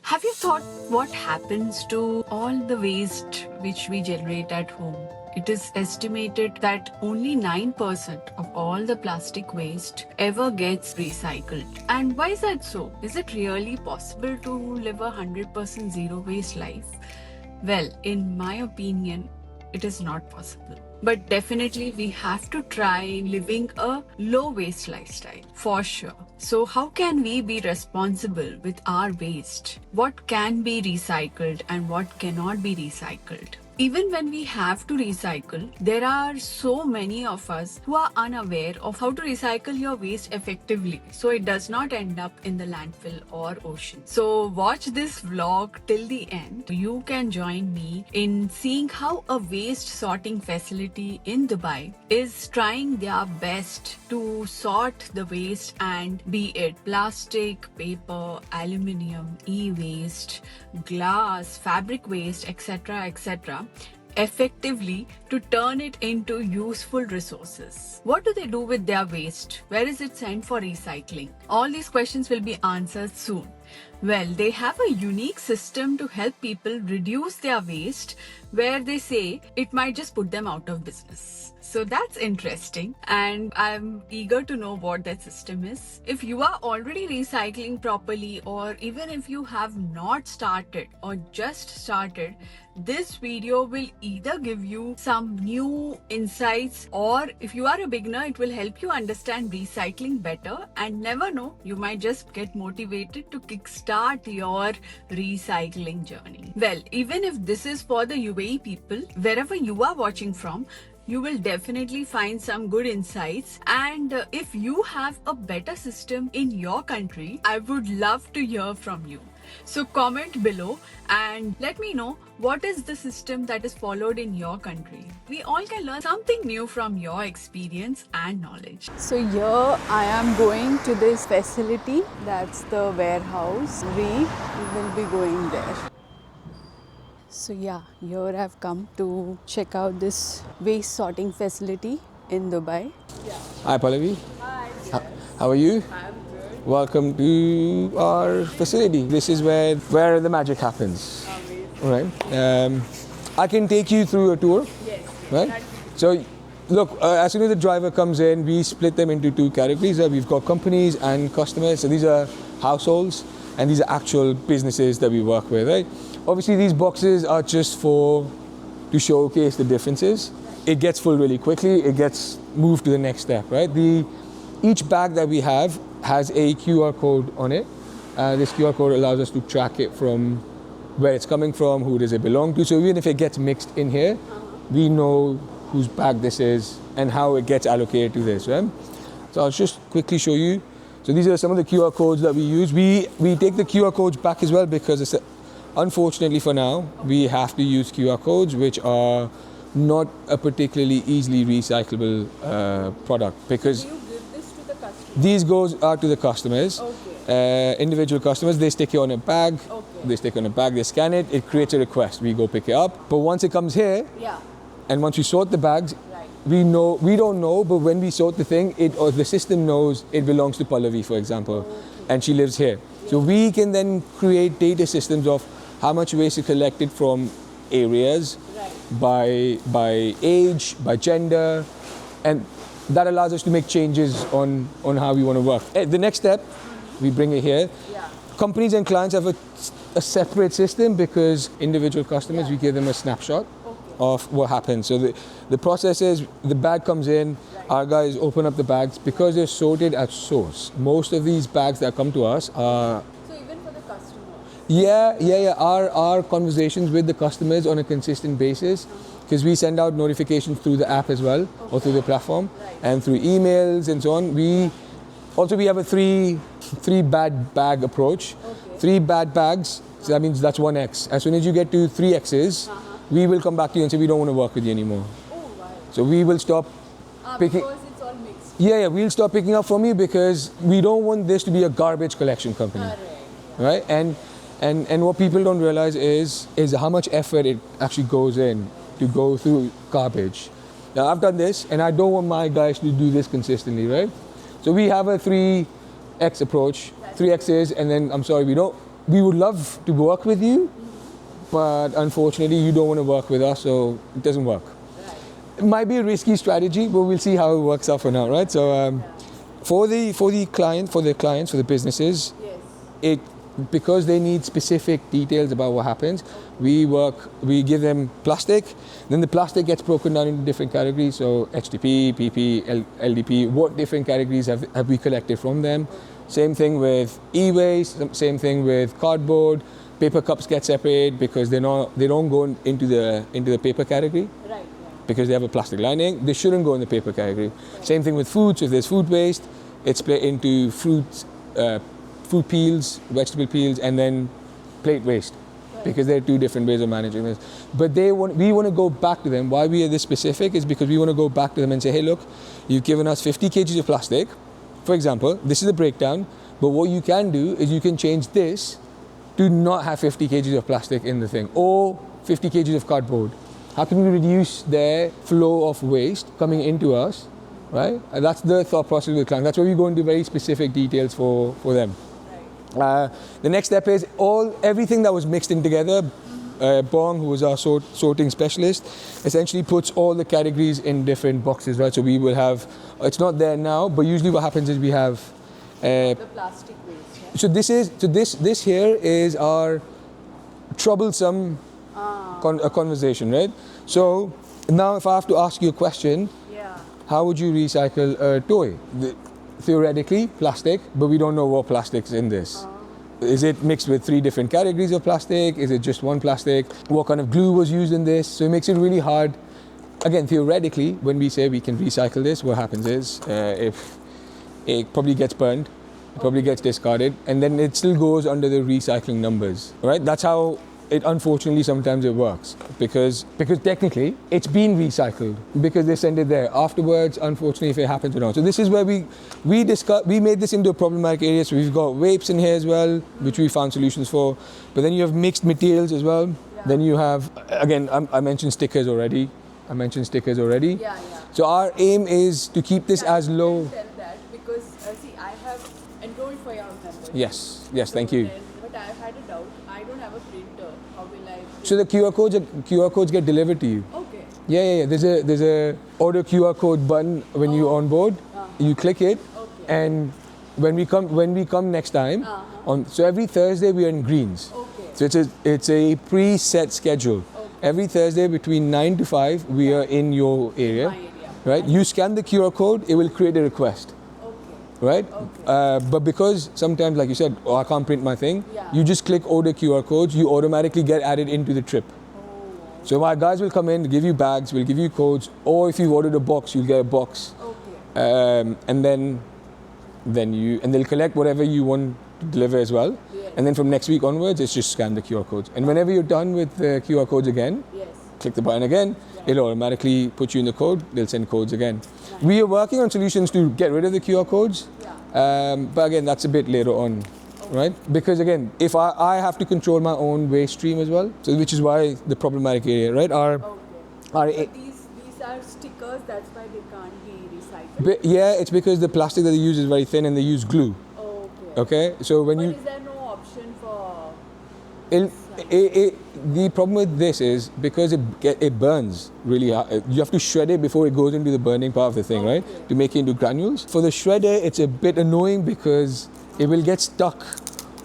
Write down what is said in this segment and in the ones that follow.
Have you thought what happens to all the waste which we generate at home? It is estimated that only 9% of all the plastic waste ever gets recycled. And why is that so? Is it really possible to live a 100% zero waste life? Well, in my opinion, it is not possible. But definitely, we have to try living a low waste lifestyle for sure. So, how can we be responsible with our waste? What can be recycled and what cannot be recycled? Even when we have to recycle, there are so many of us who are unaware of how to recycle your waste effectively so it does not end up in the landfill or ocean. So watch this vlog till the end. You can join me in seeing how a waste sorting facility in Dubai is trying their best to sort the waste, and be it plastic, paper, aluminium, e-waste, glass, fabric waste, etc., effectively to turn it into useful resources. What do they do with their waste? Where is it sent for recycling? All these questions will be answered soon. Well, they have a unique system to help people reduce their waste where they say it might just put them out of business. So that's interesting, and I'm eager to know what that system is. If you are already recycling properly, or even if you have not started or just started, this video will either give you some new insights, or if you are a beginner, it will help you understand recycling better, and never know, you might just get motivated to kickstart your recycling journey. Well, even if this is for the UAE people, wherever you are watching from, you will definitely find some good insights. And if you have a better system in your country, I would love to hear from you. So comment below and let me know what is the system that is followed in your country. We all can learn something new from your experience and knowledge. So here I am going to this facility, that's the warehouse. We will be going there. So yeah, here I've come to check out this waste sorting facility in Dubai. Hi Pallavi. Hi. How are you? I'm good. Welcome to our facility. This is where the magic happens. Amazing. Right. I can take you through a tour. Yes. Right. So look, as soon as the driver comes in, we split them into two categories. We've got companies and customers. So these are households and these are actual businesses that we work with. Right. Obviously, these boxes are just to showcase the differences. It gets full really quickly. It gets moved to the next step, right? Each bag that we have has a QR code on it. This QR code allows us to track it from where it's coming from, who does it belong to. So even if it gets mixed in here, we know whose bag this is and how it gets allocated to this, right? So I'll just quickly show you. So these are some of the QR codes that we use. We take the QR codes back as well because unfortunately for now, we have to use QR codes which are not a particularly easily recyclable product because You give this to the customer? these goes out to the customers, individual customers. They stick it on a bag, they stick it on a bag, they scan it, it creates a request, we go pick it up. But once it comes here, and once we sort the bags, we don't know, but when we sort the thing, or the system knows it belongs to Pallavi, for example, and she lives here. So we can then create data systems of how much waste is collected from areas, by age, by gender, and that allows us to make changes on how we want to work. The next step, we bring it here. Companies and clients have a separate system because individual customers, we give them a snapshot of what happens. So the process is the bag comes in, our guys open up the bags because they're sorted at source. Most of these bags that come to us are Our conversations with the customers on a consistent basis, because we send out notifications through the app as well, or through the platform, and through emails and so on. We have a three bad bag approach. 3 bad bags, so that means that's 1x. As soon as you get to 3 X's, we will come back to you and say we don't want to work with you anymore. So we will stop picking. Because it's all mixed. We'll stop picking up from you because we don't want this to be a garbage collection company, right? And what people don't realize is how much effort it actually goes in to go through garbage. Now I've done this and I don't want my guys to do this consistently, right? So we have a 3X approach, 3 X's, and then I'm sorry, we we would love to work with you, but unfortunately you don't want to work with us, so it doesn't work. It might be a risky strategy, but we'll see how it works out for now, right? So for the clients, for the businesses, it because they need specific details about what happens, we give them plastic, then the plastic gets broken down into different categories, so HDP, PP, LDP, what different categories have we collected from them. Same thing with e-waste, same thing with cardboard. Paper cups get separated because they don't go into the paper category. Right. Because they have a plastic lining, they shouldn't go in the paper category. Same thing with food. So if there's food waste, it's split into fruit peels, vegetable peels, and then plate waste, because there are two different ways of managing this. But we want to go back to them. Why we are this specific is because we want to go back to them and say, hey, look, you've given us 50 kgs of plastic, for example. This is the breakdown. But what you can do is you can change this to not have 50 kgs of plastic in the thing, or 50 kgs of cardboard. How can we reduce their flow of waste coming into us, right? And that's the thought process with the client. That's why we go into very specific details for them. Right. The next step is everything that was mixed in together. Bong, who is our sorting specialist, essentially puts all the categories in different boxes, right? So we will have, it's not there now, but usually what happens is we have The plastic waste. Yeah? So this here is our troublesome conversation, right? So now if I have to ask you a question, how would you recycle a toy? Theoretically, plastic, but we don't know what plastic's in this. Is it mixed with 3 different categories of plastic? Is it just one plastic? What kind of glue was used in this? So it makes it really hard. Again, theoretically, when we say we can recycle this, what happens is if it probably gets burned, it probably gets discarded, and then it still goes under the recycling numbers, right? That's how it unfortunately sometimes it works, because technically it's been recycled because they send it there. Afterwards, unfortunately, if it happens or not. So this is where we made this into a problematic area. So we've got vapes in here as well, which we found solutions for. But then you have mixed materials as well. Yeah. Then you have, again, I mentioned stickers already. Yeah. So our aim is to keep this as low. Tell that because see, I have enrolled for your membership. Yes, thank you. But I've had a doubt. I don't have a printer. How will I? So the QR codes get delivered to you. Okay. Yeah. There's a order QR code button when you onboard. You click it, and when we come next time, so every Thursday we are in greens. Okay. So it's a preset schedule. Every Thursday between 9 to 5 we are in your area, My area. right? You scan the QR code, it will create a request, Okay. right? Okay. But because sometimes, like you said, I can't print my thing, Yeah. you just click order QR codes, you automatically get added into the trip. So my guys will come in, give you bags, will give you codes, or if you've ordered a box, you'll get a box. Okay. And then they'll collect whatever you want to deliver as well. Yes. And then from next week onwards, it's just scan the QR codes. And whenever you're done with the QR codes again, Yes. click the button again, it'll automatically put you in the code, they'll send codes again. We are working on solutions to get rid of the QR codes, but again, that's a bit later on, right? Because again, if I have to control my own waste stream as well, so which is why the problematic area, right? Okay. Our So these are stickers. That's why they can't be recycled. it's because the plastic that they use is very thin and they use glue. Okay. Okay, so when But you is there no option for? the problem with this is because it burns really hard. You have to shred it before it goes into the burning part of the thing, right? To make it into granules. For the shredder, it's a bit annoying because it will get stuck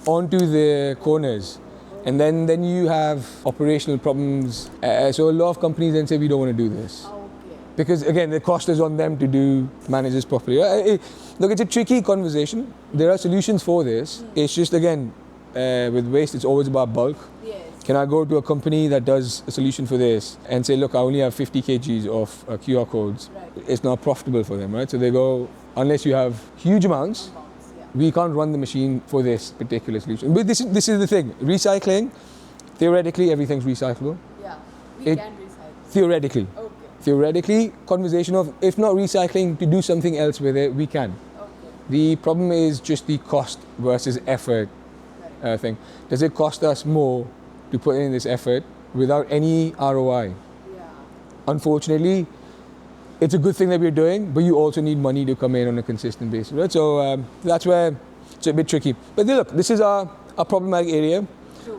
onto the corners, and then you have operational problems. So a lot of companies then say we don't want to do this. Okay. Because again, the cost is on them to manage this properly. Look, it's a tricky conversation. There are solutions for this. It's just, again, with waste, it's always about bulk. Yes. Can I go to a company that does a solution for this and say, look, I only have 50 kgs of QR codes? Right. It's not profitable for them, right? So they go, unless you have huge amounts, we can't run the machine for this particular solution. But this is the thing. Recycling, theoretically, everything's recyclable. Yeah. We It- can recycle. Theoretically. Okay. Theoretically, conversation of, if not recycling, to do something else with it, we can. Okay. The problem is just the cost versus effort thing. Does it cost us more to put in this effort without any ROI? Yeah. Unfortunately, it's a good thing that we're doing, but you also need money to come in on a consistent basis, right? So that's where it's a bit tricky. But look, this is our a problematic area.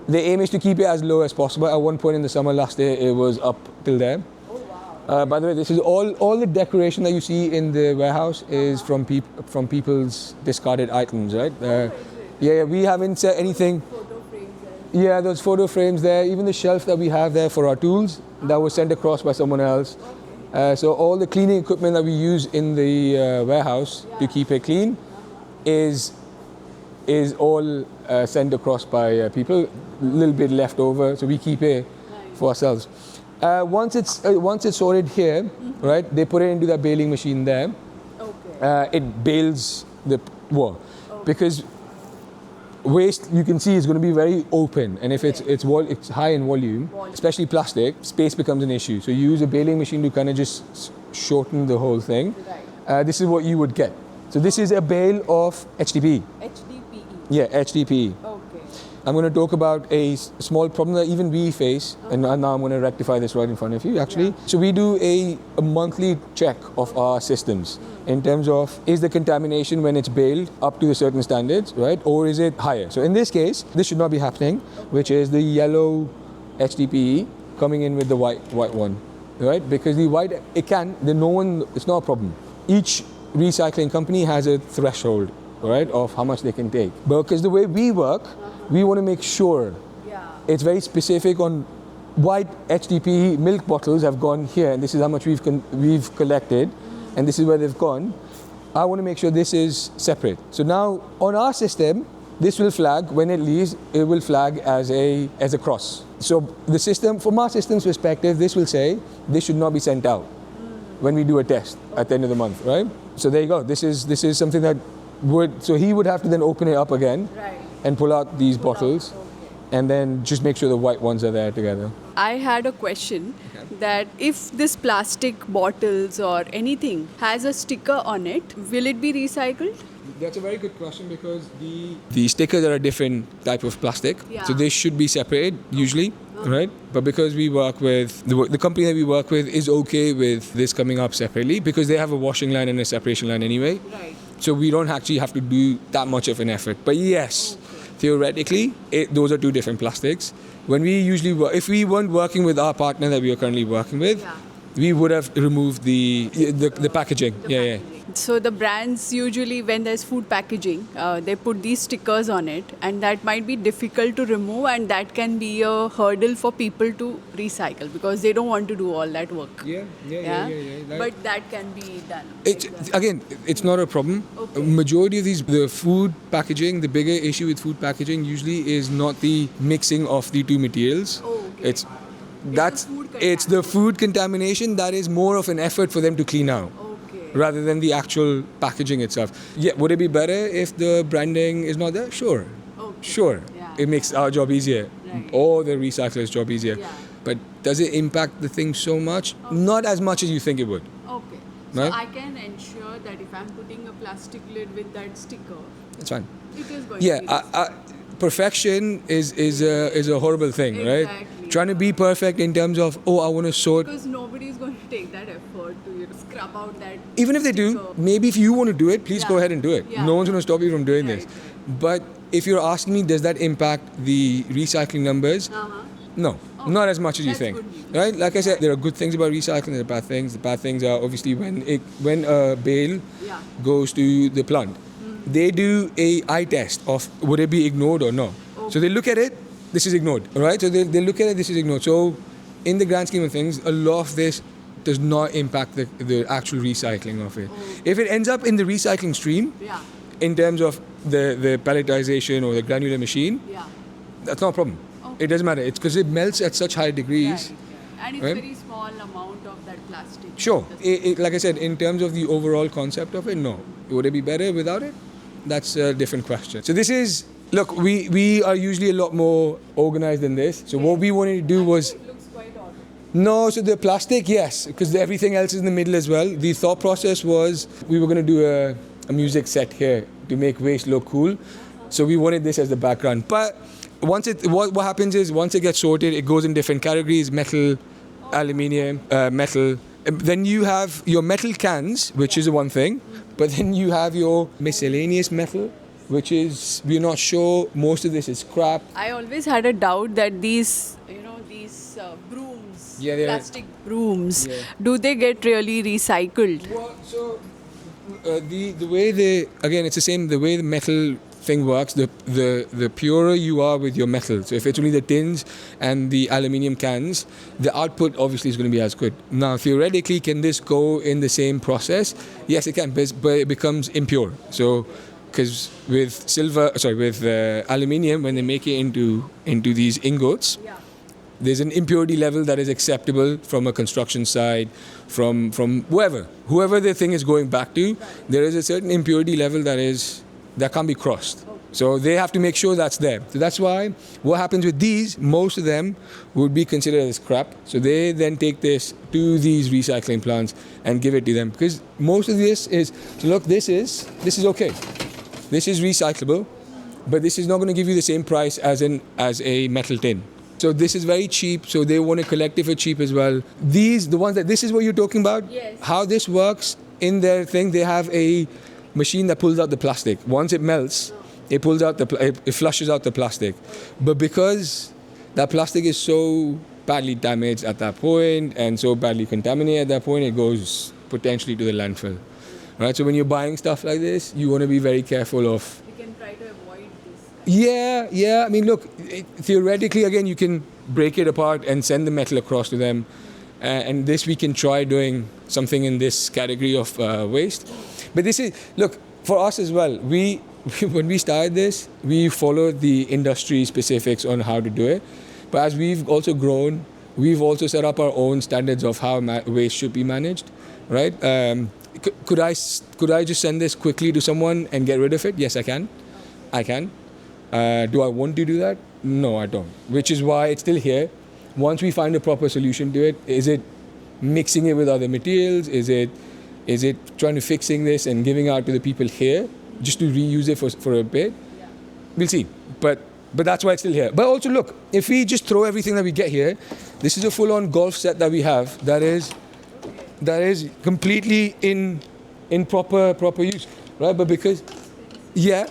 The aim is to keep it as low as possible. At one point in the summer last year, it was up till there. Oh wow. By the way, this is all the decoration that you see in the warehouse is from people's discarded items, right? Yeah, we haven't said anything. Photo frames and Yeah, those photo frames there, even the shelf that we have there for our tools, that was sent across by someone else. So all the cleaning equipment that we use in the warehouse to keep it clean is all sent across by people. A little bit left over, so we keep it for ourselves. Once it's sorted here, right? They put it into that baling machine there. okay. It bales the wall because waste, you can see, is going to be very open, and if it's high in volume, especially plastic, space becomes an issue. So you use a baling machine to kind of just shorten the whole thing. Right. This is what you would get. So this is a bale of HDPE. HDPE. Yeah, HDPE. Okay. I'm going to talk about a small problem that even we face, and now I'm going to rectify this right in front of you, actually. So we do a monthly check of our systems in terms of, is the contamination when it's baled up to a certain standards, right? Or is it higher? So in this case, this should not be happening, which is the yellow HDPE coming in with the white one, right? Because the white, it's not a problem. Each recycling company has a threshold, right, of how much they can take. But because the way we work, we want to make sure Yeah. it's very specific on white HDPE milk bottles have gone here, and this is how much we've collected, and this is where they've gone. I want to make sure this is separate. So now on our system, this will flag when it leaves. It will flag as a cross. So the system, from our system's perspective, this will say this should not be sent out when we do a test at the end of the month, right? So there you go. This is something that so he would have to then open it up again. Right. And pull out these bottles, and then just make sure the white ones are there together. I had a question that if this plastic bottles or anything has a sticker on it, will it be recycled? That's a very good question because the stickers are a different type of plastic, Yeah. so they should be separated usually, right? But because we work with the company that we work with is okay with this coming up separately because they have a washing line and a separation line anyway. Right. So we don't actually have to do that much of an effort. But yes, theoretically, those are two different plastics. When we usually work, if we weren't working with our partner that we are currently working with, Yeah. we would have removed the packaging. Yeah. So the brands usually, when there's food packaging, they put these stickers on it, and that might be difficult to remove, and that can be a hurdle for people to recycle because they don't want to do all that work. Yeah. But that can be done. It's not a problem. Okay. Majority of the food packaging, the bigger issue with food packaging usually is not the mixing of the two materials. Oh, okay. It's the food contamination that is more of an effort for them to clean out. Okay. Rather than the actual packaging itself. Yeah, would it be better if the branding is not there? Sure. Okay. Sure. Yeah. It makes our job easier. Right. Or the recycler's job easier. Yeah. But does it impact the thing so much? Not as much as you think it would. Okay. So Right? I can ensure that if I'm putting a plastic lid with that sticker, It's fine. it is going Yeah, to be perfection is a horrible thing, right? Exactly. Trying to be perfect in terms of, I want to sort. because nobody is going to take that effort to scrub out that. Even if they do, sticker. maybe if you want to do it, please go Yeah. ahead and do it. Yeah. No one's going to stop you from doing Right, this. right. But if you're asking me, does that impact the recycling numbers? No, not as much as you That's think. good news. Right? Like I said, there are good things about recycling, there are bad things. The bad things are obviously when a bale Yeah. goes to the plant, they do a eye test of would it be ignored or no. So they look at it, this is ignored. All right? So they look at it, this is ignored. So in the grand scheme of things, a lot of this does not impact the actual recycling of it. If it ends up in the recycling stream, Yeah. in terms of the pelletization or the granular machine, Yeah. that's not a problem. It doesn't matter. It's because it melts at such high degrees. Right. And it's Right? very small amount of that plastic. Sure. Like I said, in terms of the overall concept of it, no. Would it be better without it? That's a different question. So this is, look, we are usually a lot more organized than this. So what we wanted to do was, It looks quite odd. no, so the plastic, yes, because everything else is in the middle as well. The thought process was we were going to do a music set here to make waste look cool. So we wanted this as the background. But what happens is once it gets sorted, it goes in different categories: metal, aluminium, metal. And then you have your metal cans, which is one thing, but then you have your miscellaneous metal, which is we're not sure. Most of this is scrap. I always had a doubt that these, brooms, Yeah, they're- plastic brooms, Yeah. do they get really recycled? Well, so the way it's the same. The way the metal thing works, the purer you are with your metal. So if it's only the tins and the aluminium cans, the output obviously is going to be as good. Now theoretically, can this go in the same process? Yes, it can, but it becomes impure. So because with aluminium, when they make it into these ingots, there's an impurity level that is acceptable from a construction site, from whoever the thing is going back to. There is a certain impurity level that can't be crossed. So they have to make sure that's there. So that's why what happens with these, most of them would be considered as scrap. So they then take this to these recycling plants and give it to them, because most of this is, so look, this is okay. This is recyclable, but this is not going to give you the same price as a metal tin. So this is very cheap, so they want to collect it for cheap as well. This is what you're talking about? Yes. How this works in their thing, they have a machine that pulls out the plastic. Once it melts, it flushes out the plastic. But because that plastic is so badly damaged at that point and so badly contaminated at that point, it goes potentially to the landfill. Right? So when you're buying stuff like this, you want to be very careful of. We can try to avoid this. Yeah. I mean, look, theoretically, again, you can break it apart and send the metal across to them. And this, we can try doing something in this category of waste. But this is, look, for us as well, when we started this, we followed the industry specifics on how to do it. But as we've also grown, we've also set up our own standards of how waste should be managed, right? Could I just send this quickly to someone and get rid of it? Yes, I can. Do I want to do that? No, I don't. Which is why it's still here. Once we find a proper solution to it, is it mixing it with other materials? Is it trying to fixing this and giving out to the people here just to reuse it for a bit? Yeah. We'll see. But that's why it's still here. But also look, if we just throw everything that we get here, this is a full-on golf set that we have that is completely in proper use, right? But because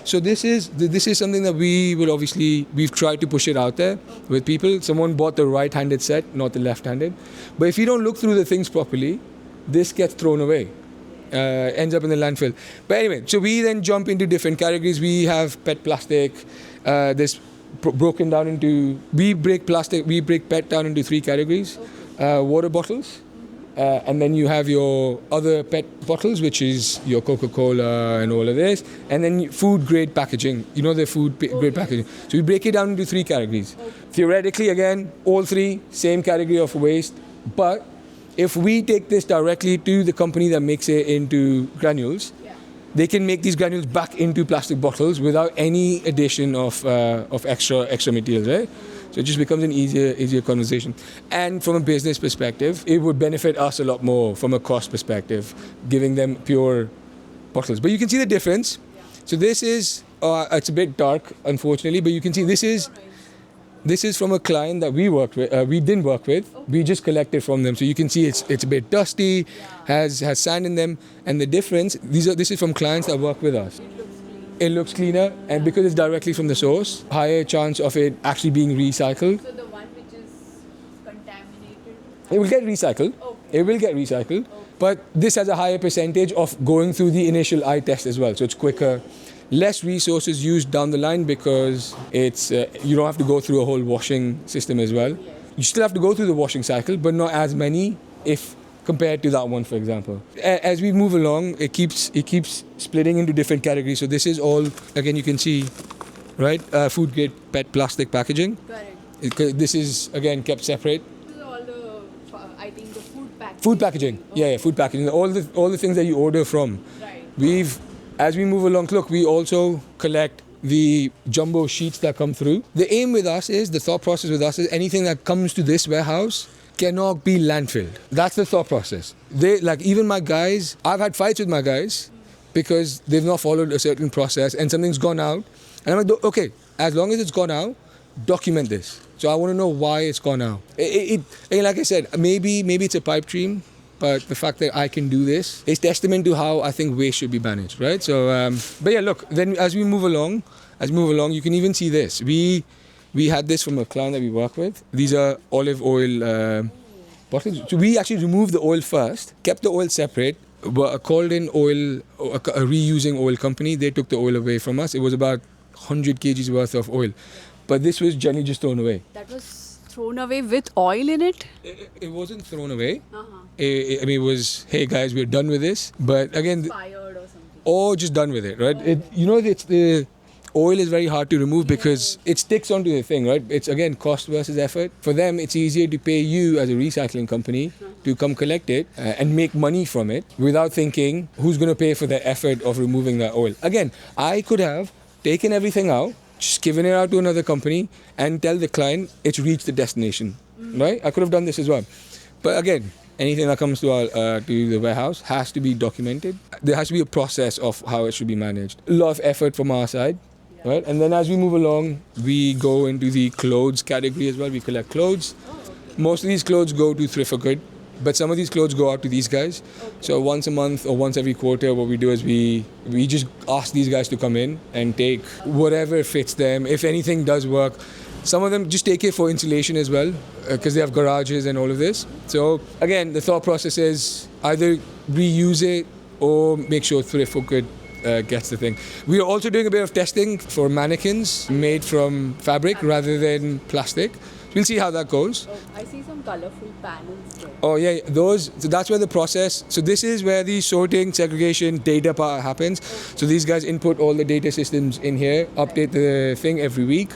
so this is something that we've tried to push it out there with people. Someone bought the right-handed set, not the left-handed. But if you don't look through the things properly, this gets thrown away, ends up in the landfill. But anyway, so we then jump into different categories. We have PET plastic. This broken down into, we break PET down into 3 categories. Water bottles. And then you have your other PET bottles, which is your Coca-Cola and all of this. And then food grade packaging, the food grade packaging. So we break it down into 3 categories. Theoretically, again, all 3, same category of waste. But if we take this directly to the company that makes it into granules, they can make these granules back into plastic bottles without any addition of extra materials, right? So it just becomes an easier conversation. And from a business perspective, it would benefit us a lot more from a cost perspective, giving them pure bottles. But you can see the difference. So this is, it's a bit dark, unfortunately, but you can see this is from a client that we didn't work with. We just collected from them. So you can see it's a bit dusty, has sand in them. And the difference, this is from clients that work with us. It looks cleaner, and because it's directly from the source, higher chance of it actually being recycled. So the one which is contaminated? It will get recycled. Okay. It will get recycled. But this has a higher percentage of going through the initial eye test as well. So it's quicker. Less resources used down the line because it's you don't have to go through a whole washing system as well. You still have to go through the washing cycle, but not as many if compared to that one, for example. As we move along, it keeps splitting into different categories. So this is all, again, you can see, right? Food grade PET plastic packaging. Correct. This is, again, kept separate. This is all the, I think, the food packaging. Food packaging. Yeah, food packaging. All the things that you order from. Right. As we move along, look, we also collect the jumbo sheets that come through. The aim with us is, the thought process with us is, anything that comes to this warehouse cannot be landfilled. That's the thought process. Even my guys, I've had fights with my guys because they've not followed a certain process and something's gone out. And I'm like, okay, as long as it's gone out, document this. So I want to know why it's gone out. Like I said, maybe it's a pipe dream, but the fact that I can do this is testament to how I think waste should be managed, right? So, but yeah, look, then as we move along, you can even see this. We had this from a client that we work with. These are olive oil bottles. So we actually removed the oil first, kept the oil separate, called in oil, a reusing oil company. They took the oil away from us. It was about 100 kgs worth of oil. But this was generally just thrown away. That was thrown away with oil in it? It wasn't thrown away. I mean, it was, hey guys, we're done with this. But again, Expired or something. or just done with it, right? It's the oil is very hard to remove because it sticks onto the thing, right? It's again cost versus effort. For them, it's easier to pay you as a recycling company to come collect it and make money from it without thinking who's going to pay for the effort of removing that oil. Again, I could have taken everything out, just given it out to another company and tell the client it's reached the destination, right? I could have done this as well. But again, anything that comes to the warehouse has to be documented. There has to be a process of how it should be managed. A lot of effort from our side, right? And then as we move along, we go into the clothes category as well. We collect clothes. Most of these clothes go to Thrift for Good, but some of these clothes go out to these guys. So once a month or once every quarter, what we do is we just ask these guys to come in and take whatever fits them. If anything does work, some of them just take it for insulation as well, because they have garages and all of this. So again, the thought process is either reuse it or make sure Thrift for Good gets the thing. We are also doing a bit of testing for mannequins made from fabric rather than plastic. We'll see how that goes. I see some colorful panels there. Oh yeah, those. So that's where the process. So this is where the sorting, segregation, data part happens. So these guys input all the data systems in here, update the thing every week.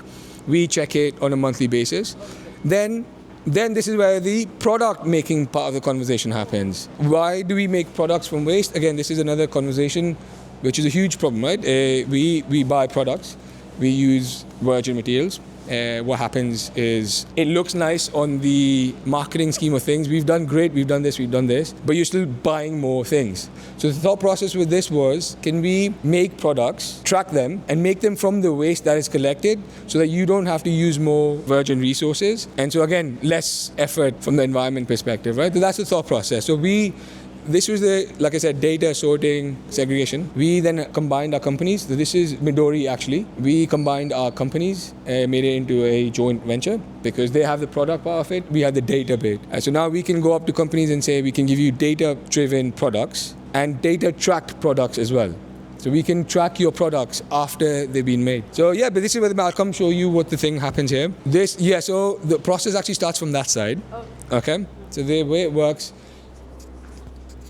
We check it on a monthly basis. Then this is where the product making part of the conversation happens. Why do we make products from waste? Again, this is another conversation, which is a huge problem, right? We buy products, we use virgin materials. What happens is it looks nice on the marketing scheme of things. We've done great, we've done this, but you're still buying more things. So the thought process with this was, can we make products, track them, and make them from the waste that is collected so that you don't have to use more virgin resources? And so again, less effort from the environment perspective, right? So that's the thought process. So this was like I said, data sorting, segregation. We then combined our companies. So this is Midori actually. We combined our companies, made it into a joint venture because they have the product part of it. We had the data bit. So now we can go up to companies and say we can give you data-driven products and data-tracked products as well. So we can track your products after they've been made. So yeah, but this is where I'll come show you what the thing happens here. So the process actually starts from that side. Okay. So the way it works,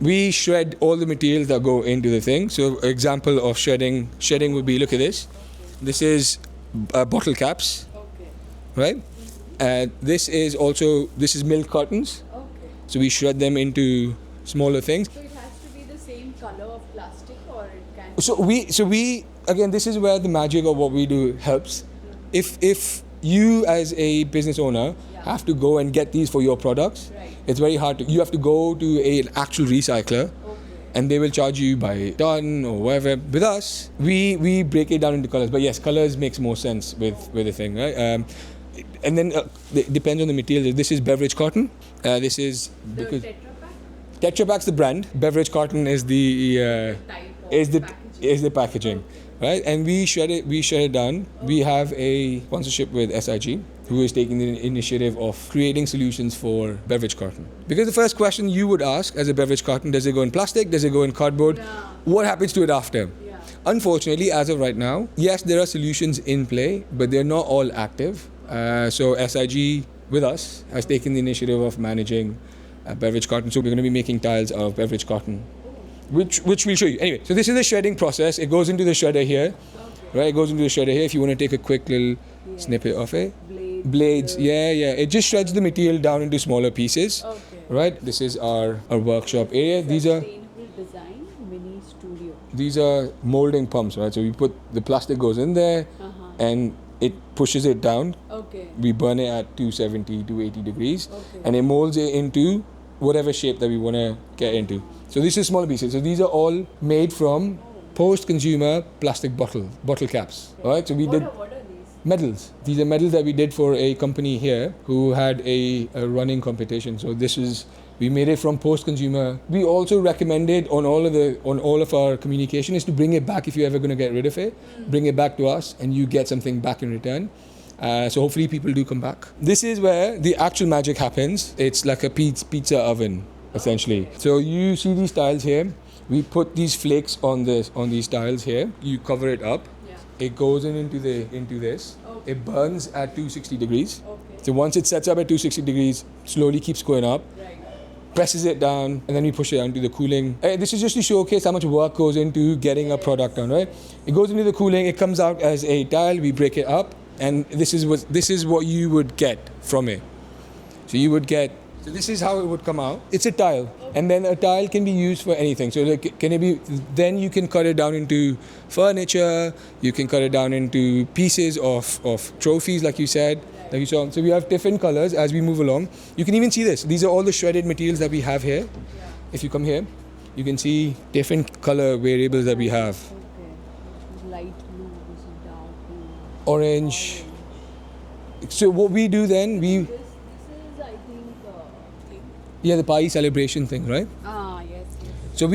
we shred all the materials that go into the thing. So example of shredding would be, look at this. This is bottle caps, right? This is milk cartons. So we shred them into smaller things. So it has to be the same color of plastic, or it can... So we again, this is where the magic of what we do helps. If you as a business owner have to go and get these for your products, it's very hard to. You have to go to an actual recycler, and they will charge you by ton or whatever. With us, we break it down into colors. But yes, colors makes more sense with the thing, right? And then it depends on the material. This is beverage carton. This is because Tetra Pak's the brand. Beverage carton is the packaging, right? And we shred it down. We have a sponsorship with SIG, who is taking the initiative of creating solutions for beverage carton. Because the first question you would ask as a beverage carton, does it go in plastic? Does it go in cardboard? What happens to it after? Unfortunately, as of right now, yes, there are solutions in play, but they're not all active. So SIG with us has taken the initiative of managing beverage carton. So we're going to be making tiles out of beverage carton, which we'll show you. Anyway, so this is the shredding process. It goes into the shredder here, right? It goes into the shredder here. If you want to take a quick little snippet of it. Blades, yeah. It just shreds the material down into smaller pieces, right? This is our workshop area. These are design mini studio. These are molding pumps, right? So we put the plastic goes in there, and it pushes it down. We burn it at 270, 280 degrees, and it molds it into whatever shape that we want to get into. So these are smaller pieces. So these are all made from post-consumer plastic bottle caps, right? So we did. What are these? Medals. These are medals that we did for a company here who had a running competition. So this is We made it from post-consumer. We also recommended on all of our communication is to bring it back if you're ever going to get rid of it. Bring it back to us, and you get something back in return. So hopefully people do come back. This is where the actual magic happens. It's like a pizza oven, essentially. So you see these tiles here. We put these flakes on these tiles here. You cover it up. Yeah. It goes into this. Okay. It burns at 260 degrees. Okay. So once it sets up at 260 degrees, slowly keeps going up. Right. Presses it down, and then we push it down to the cooling. This is just to showcase how much work goes into getting a product done, right? It goes into the cooling. It comes out as a tile. We break it up, and this is what you would get from it. So this is how it would come out. It's a tile, and then a tile can be used for anything. So then you can cut it down into furniture. You can cut it down into pieces of trophies, like you said. Like you saw. So we have different colors as we move along. You can even see this. These are all the shredded materials that we have here. Yeah. If you come here, you can see different color variables that we have. Okay. Light blue, this is dark blue. Orange. So what we do then, This is, I think, thing. Yeah, the pie celebration thing, right? Yes. So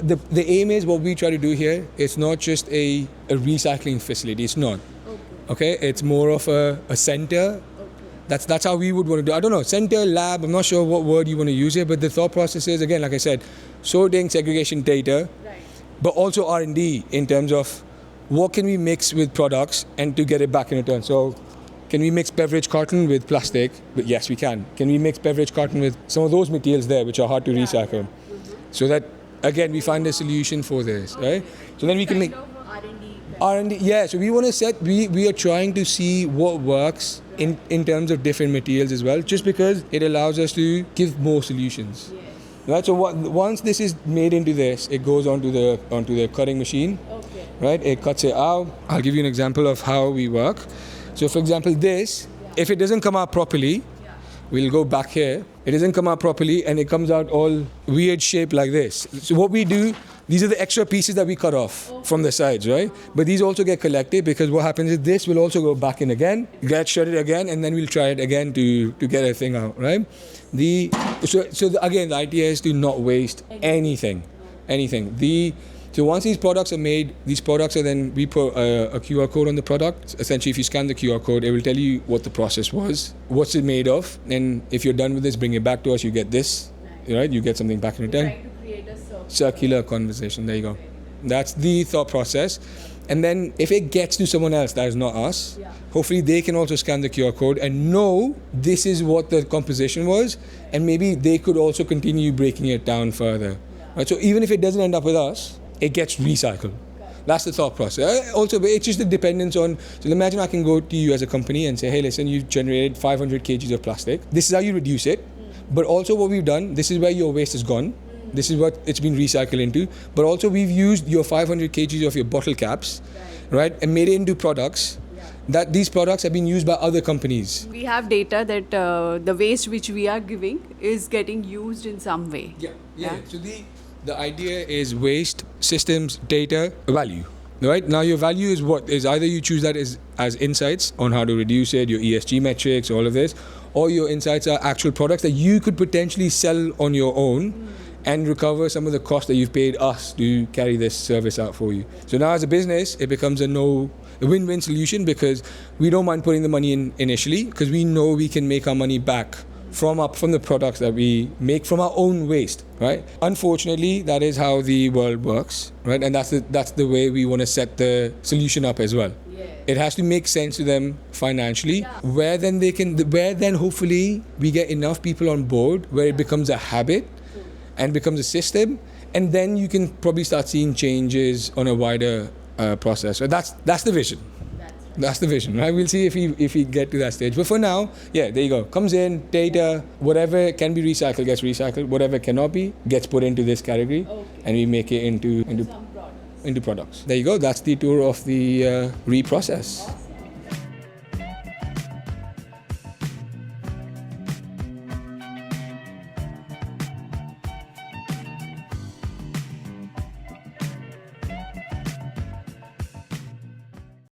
the aim is what we try to do here. It's not just a recycling facility. It's not. Okay, it's more of a center. Okay. That's how we would want to do. I don't know, center, lab. I'm not sure what word you want to use here, but the thought process is, again, like I said, sorting, segregation, data, right. But also R&D in terms of what can we mix with products and to get it back in return. So, can we mix beverage carton with plastic? But yes, we can. Can we mix beverage carton with some of those materials there, which are hard to recycle? Mm-hmm. So that again, we find a solution for this, right? So then we can make. R&D, yeah. So we want to we are trying to see what works in terms of different materials as well, just because it allows us to give more solutions. Yes. Right. So once this is made into this, it goes onto the cutting machine. Okay. Right. It cuts it out. I'll give you an example of how we work. So for example, this, if it doesn't come out properly, we'll go back here. It doesn't come out properly, and it comes out all weird shape like this. So what we do. These are the extra pieces that we cut off from the sides, right? But these also get collected, because what happens is this will also go back in again, get shredded again, and then we'll try it again to get a thing out, right? Again, the idea is to not waste anything. So once these products are made, these products are then, we put a QR code on the product. Essentially, if you scan the QR code, it will tell you what the process was, what's it made of, and if you're done with this, bring it back to us, you get this, right? You get something back in return. Circular conversation, there you go. That's the thought process. And then if it gets to someone else that is not us, hopefully they can also scan the QR code and know this is what the composition was, and maybe they could also continue breaking it down further. Right? So even if it doesn't end up with us, it gets recycled. That's the thought process. Also, it's just the dependence on, so imagine I can go to you as a company and say, hey, listen, you generated 500 kgs of plastic. This is how you reduce it. But also what we've done, this is where your waste is gone. This is what it's been recycled into. But also we've used your 500 kgs of your bottle caps, right, and made it into products. That these products have been used by other companies. We have data that the waste which we are giving is getting used in some way. Yeah. So the idea is waste, systems, data, value. Right? Now your value is what? Is either you choose that as insights on how to reduce it, your ESG metrics, all of this, or your insights are actual products that you could potentially sell on your own and recover some of the cost that you've paid us to carry this service out for you. So now as a business, it becomes a win-win solution, because we don't mind putting the money in initially, because we know we can make our money back from the products that we make from our own waste, right? Unfortunately, that is how the world works, right? And that's the way we want to set the solution up as well. Yeah. It has to make sense to them financially, where then hopefully we get enough people on board where it becomes a habit and becomes a system, and then you can probably start seeing changes on a wider process. So that's the vision. That's the vision, right? We'll see if we get to that stage. But for now, there you go. Comes in, data, whatever can be recycled gets recycled. Whatever cannot be gets put into this category, and we make it into products. There you go. That's the tour of the reprocess.